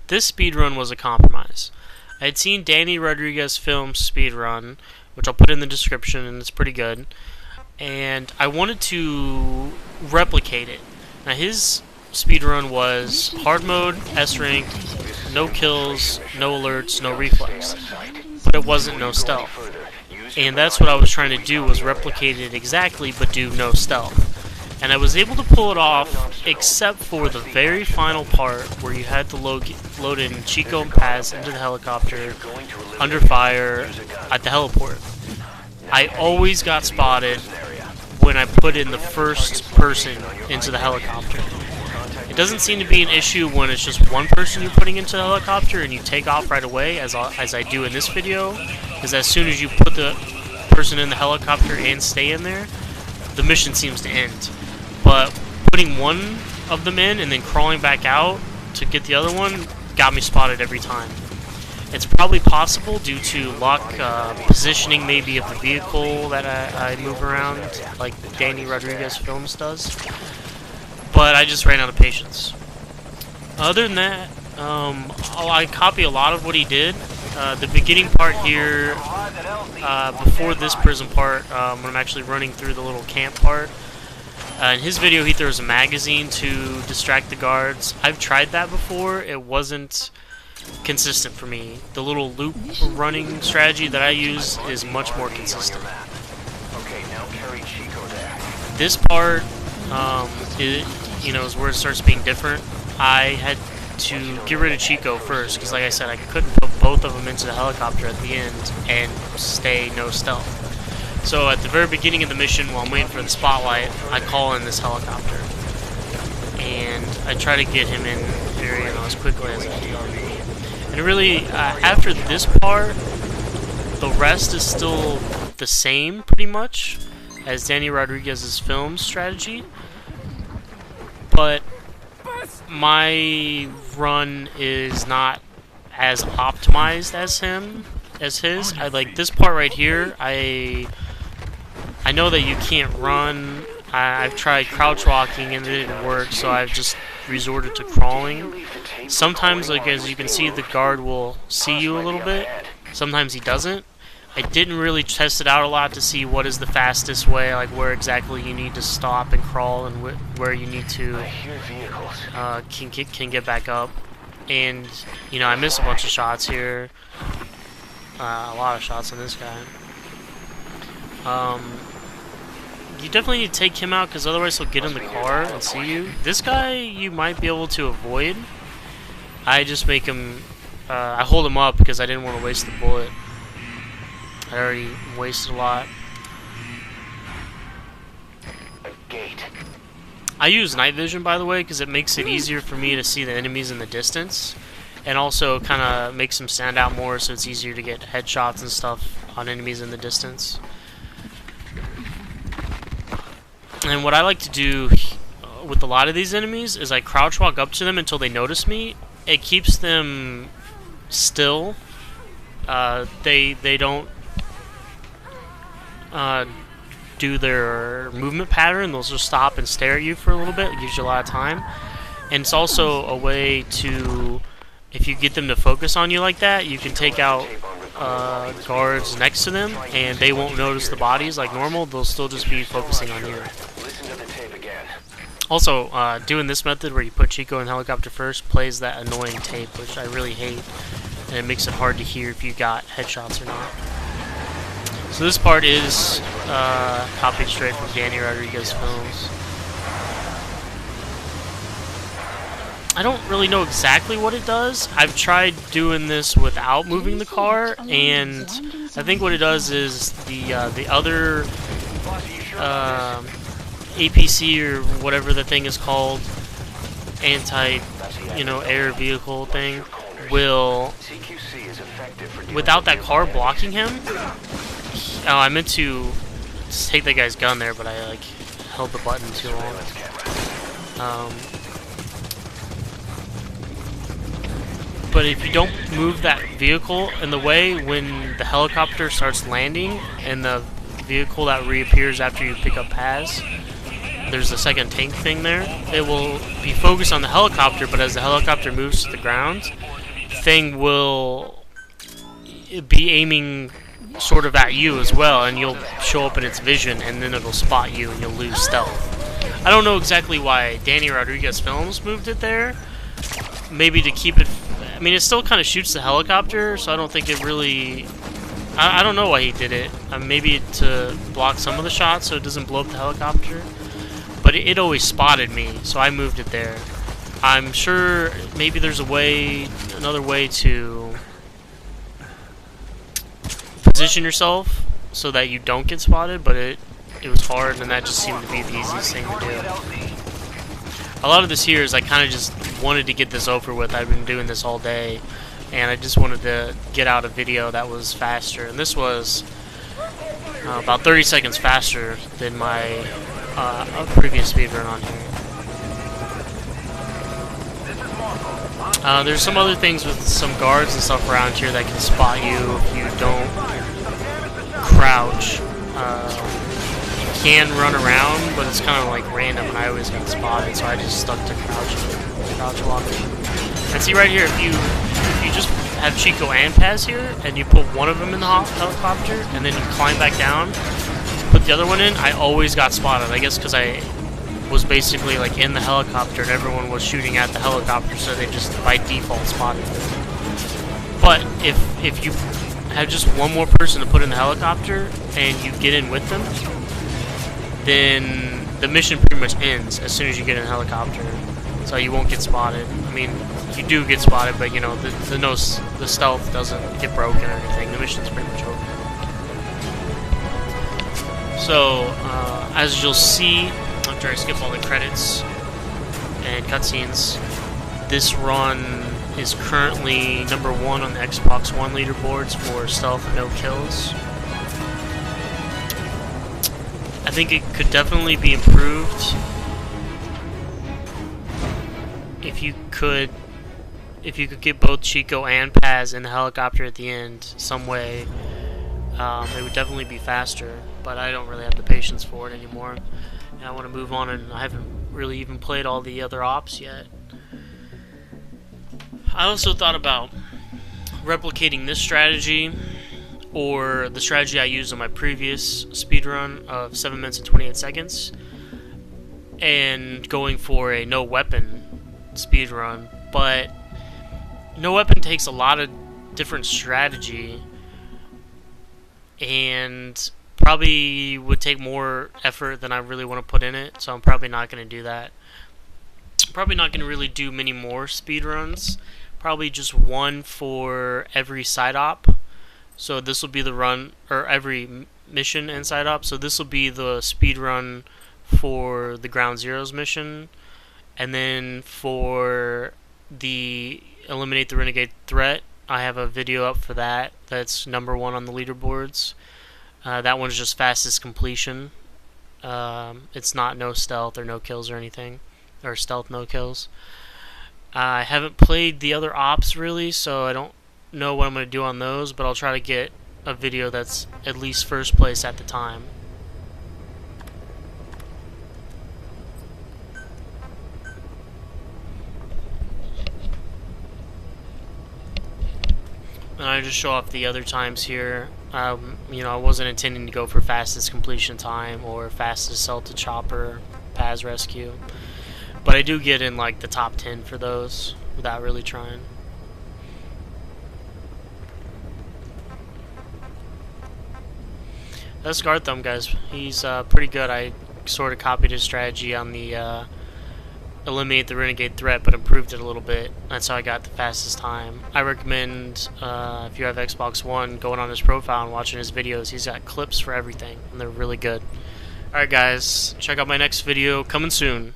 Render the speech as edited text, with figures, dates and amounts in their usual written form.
this speedrun was a compromise. I had seen Danny Rodriguez film speedrun, which I'll put in the description, and it's pretty good. And I wanted to replicate it. Now his speedrun was hard mode, S rank, no kills, no alerts, no reflex. But it wasn't no stealth. And that's what I was trying to do, was replicate it exactly, but do no stealth. And I was able to pull it off, except for the very final part where you had to load in Chico and Paz into the helicopter, under fire, at the heliport. I always got spotted when I put in the first person into the helicopter. It doesn't seem to be an issue when it's just one person you're putting into the helicopter and you take off right away, as I do in this video, because as soon as you put the person in the helicopter and stay in there, the mission seems to end. But putting one of them in and then crawling back out to get the other one got me spotted every time. It's probably possible due to luck, positioning maybe of the vehicle that I move around, like Danny Rodriguez Films does. But I just ran out of patience. Other than that, I copy a lot of what he did. The beginning part here, before this prison part, when I'm actually running through the little camp part, in his video he throws a magazine to distract the guards. I've tried that before. It wasn't consistent for me. The little loop running strategy that I use is much more consistent. This part, is where it starts being different. I had to get rid of Chico first, because like I said, I couldn't put both of them into the helicopter at the end and stay no stealth. So at the very beginning of the mission, while I'm waiting for the spotlight, I call in this helicopter. And I try to get him in very as quickly as I can. And really, after this part, the rest is still the same, pretty much, as Danny Rodriguez's film strategy. But my run is not as optimized as his. I like this part right here. I know that you can't run. I've tried crouch walking and it didn't work, so I've just resorted to crawling. Sometimes, like as you can see, the guard will see you a little bit. Sometimes he doesn't. I didn't really test it out a lot to see what is the fastest way, like where exactly you need to stop and crawl, and where you need to can get back up. And I missed a bunch of shots here, a lot of shots on this guy. You definitely need to take him out, because otherwise he'll get in the car and see you. This guy you might be able to avoid. I just make him, I hold him up because I didn't want to waste the bullet. I already wasted a lot. I use night vision, by the way, because it makes it easier for me to see the enemies in the distance, and also kind of makes them stand out more, so it's easier to get headshots and stuff on enemies in the distance. And what I like to do with a lot of these enemies is I crouch walk up to them until they notice me. It keeps them still. They don't do their movement pattern. They'll just stop and stare at you for a little bit. It gives you a lot of time. And it's also a way to, if you get them to focus on you like that, you can take out guards next to them and they won't notice the bodies like normal. They'll still just be focusing on you. Also, doing this method where you put Chico in helicopter first plays that annoying tape, which I really hate, and it makes it hard to hear if you got headshots or not. So this part is copied straight from Danny Rodriguez Films. I don't really know exactly what it does. I've tried doing this without moving the car, and I think what it does is the other APC or whatever the thing is called, air vehicle thing, will, without that car blocking him. Oh, I meant to take that guy's gun there, but I held the button too long. But if you don't move that vehicle in the way, when the helicopter starts landing and the vehicle that reappears after you pick up Paz, there's a second tank thing there. It will be focused on the helicopter, but as the helicopter moves to the ground, the thing will be aiming sort of at you as well, and you'll show up in its vision, and then it'll spot you, and you'll lose stealth. I don't know exactly why Danny Rodriguez Films moved it there. Maybe to keep it... I mean, it still kind of shoots the helicopter, so I don't think it really... I don't know why he did it. Maybe to block some of the shots so it doesn't blow up the helicopter. But it always spotted me, so I moved it there. I'm sure maybe there's another way to position yourself so that you don't get spotted, but it was hard, and that just seemed to be the easiest thing to do. A lot of this here is I kind of just wanted to get this over with. I've been doing this all day, and I just wanted to get out a video that was faster. And this was about 30 seconds faster than my previous speedrun on here. There's some other things with some guards and stuff around here that can spot you if you don't crouch. You can run around, but it's kind of like random, and I always got spotted, so I just stuck to crouch walking. And see right here, if you just have Chico and Paz here, and you put one of them in the helicopter, and then you climb back down, put the other one in, I always got spotted. I guess because I was basically like in the helicopter, and everyone was shooting at the helicopter, so they just by default spotted me. But if you have just one more person to put in the helicopter, and you get in with them, then the mission pretty much ends as soon as you get in the helicopter. So you won't get spotted. I mean, you do get spotted, but you know, the stealth doesn't get broken or anything. The mission's pretty much over. So, as you'll see, after I skip all the credits and cutscenes, this run is currently #1 on the Xbox One leaderboards for stealth and no kills. I think it could definitely be improved if you could get both Chico and Paz in the helicopter at the end some way. It would definitely be faster, but I don't really have the patience for it anymore, and I want to move on, and I haven't really even played all the other ops yet. I also thought about replicating this strategy or the strategy I used on my previous speedrun of 7 minutes and 28 seconds and going for a no weapon speedrun, but no weapon takes a lot of different strategy and probably would take more effort than I really want to put in it, so I'm probably not going to do that. I'm probably not going to really do many more speedruns, probably just one for every side op. So this will be the run, or every mission and side op, so this will be the speedrun for the Ground Zeroes mission, and then for the Eliminate the Renegade Threat, I have a video up for that. That's #1 on the leaderboards. That one's just fastest completion. It's not no stealth or no kills or anything, or stealth no kills. I haven't played the other ops really, so I don't know what I'm going to do on those, but I'll try to get a video that's at least first place at the time. And I just show off the other times here. You know, I wasn't intending to go for fastest completion time or fastest assault to chopper, Paz rescue, but I do get in like the top 10 for those without really trying. That's Gartham, guys. He's pretty good. I sort of copied his strategy on the Eliminate the Renegade Threat, but improved it a little bit. That's how I got the fastest time. I recommend, if you have Xbox One, going on his profile and watching his videos. He's got clips for everything, and they're really good. Alright guys, check out my next video coming soon.